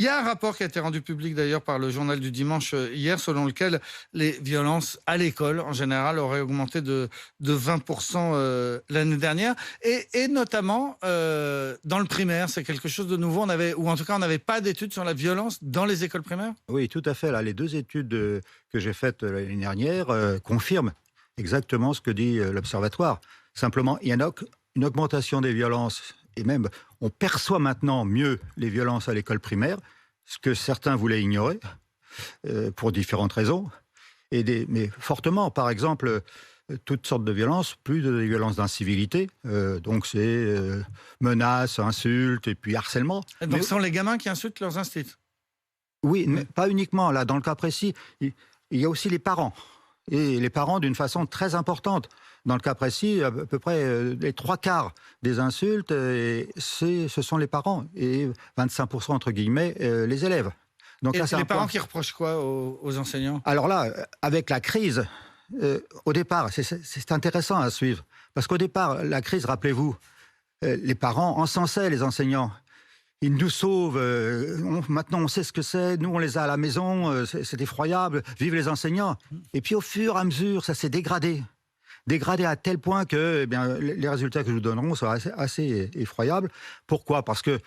Il y a un rapport qui a été rendu public d'ailleurs par le journal du dimanche hier, selon lequel les violences à l'école en général auraient augmenté de 20% l'année dernière, et notamment dans le primaire. C'est quelque chose de nouveau. Ou en tout cas, on n'avait pas d'études sur la violence dans les écoles primaires. Oui, tout à fait. Là, les 2 études que j'ai faites l'année dernière confirment exactement ce que dit l'Observatoire. Simplement, il y a une augmentation des violences, et même on perçoit maintenant mieux les violences à l'école primaire, ce que certains voulaient ignorer, pour différentes raisons, mais fortement. Par exemple, toutes sortes de violences, plus de violences d'incivilité, donc c'est menaces, insultes et puis harcèlement. Et donc, ce sont les gamins qui insultent leurs instituts. Oui, mais pas uniquement. Là, dans le cas précis, il y a aussi les parents. Et les parents d'une façon très importante. Dans le cas précis, à peu près les 3/4 des insultes, ce sont les parents. Et 25% entre guillemets, les élèves. Donc Et là, c'est les un parents point. qui reprochent quoi aux enseignants? Alors là, avec la crise, au départ, c'est intéressant à suivre. Parce qu'au départ, la crise, rappelez-vous, les parents encensaient les enseignants. Ils nous sauvent, maintenant on sait ce que c'est, nous on les a à la maison, c'est effroyable, vive les enseignants. Et puis au fur et à mesure, ça s'est dégradé. Dégradé à tel point que les résultats que nous donnerons sont assez effroyables. Pourquoi? Parce qu'il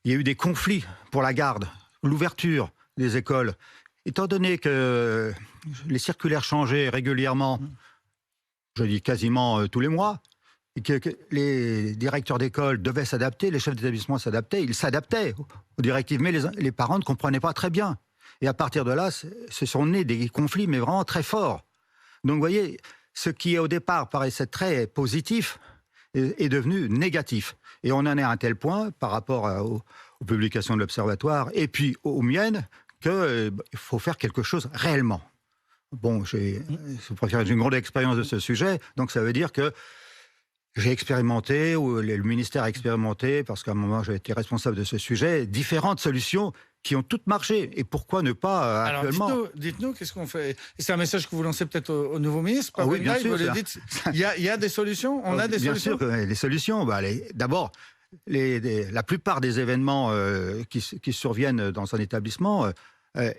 y a eu des conflits pour la garde, l'ouverture des écoles. Étant donné que les circulaires changeaient régulièrement, je dis quasiment tous les mois, et que les directeurs d'école devaient s'adapter, les chefs d'établissement s'adaptaient, ils s'adaptaient aux directives, mais les parents ne comprenaient pas très bien. Et à partir de là, se sont nés des conflits, mais vraiment très forts. Donc vous voyez, ce qui au départ paraissait très positif est devenu négatif. Et on en est à un tel point par rapport aux publications de l'Observatoire et puis aux miennes qu'il faut faire quelque chose réellement. Bon, je préfère une grande expérience de ce sujet, donc ça veut dire que j'ai expérimenté, ou le ministère a expérimenté, parce qu'à un moment j'ai été responsable de ce sujet, différentes solutions qui ont toutes marché. Et pourquoi ne pas Alors, actuellement... dites-nous, qu'est-ce qu'on fait? Et c'est un message que vous lancez peut-être au nouveau ministre. Ah oui, bien sûr. Vous lui dites, il y a des solutions, on a des bien solutions. sûr que les solutions, d'abord, la plupart des événements qui surviennent dans un établissement,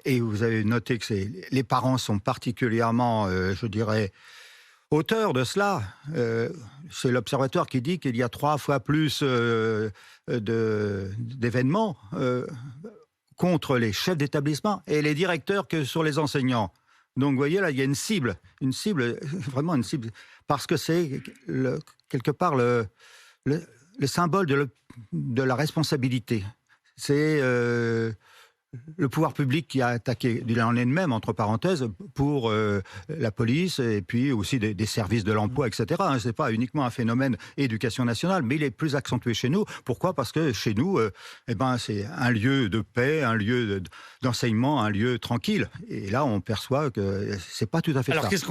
et vous avez noté que les parents sont particulièrement, je dirais, auteurs de cela. C'est l'Observatoire qui dit qu'il y a 3 fois plus d'événements contre les chefs d'établissement et les directeurs que sur les enseignants. Donc, vous voyez, là, il y a vraiment une cible, parce que c'est quelque part le symbole de la responsabilité. C'est le pouvoir public qui a attaqué en elle-même, entre parenthèses, pour la police et puis aussi des services de l'emploi, etc. Ce n'est pas uniquement un phénomène éducation nationale, mais il est plus accentué chez nous. Pourquoi? Parce que chez nous, c'est un lieu de paix, un lieu d'enseignement, un lieu tranquille. Et là, on perçoit que ce n'est pas tout à fait ça. Alors, qu'est-ce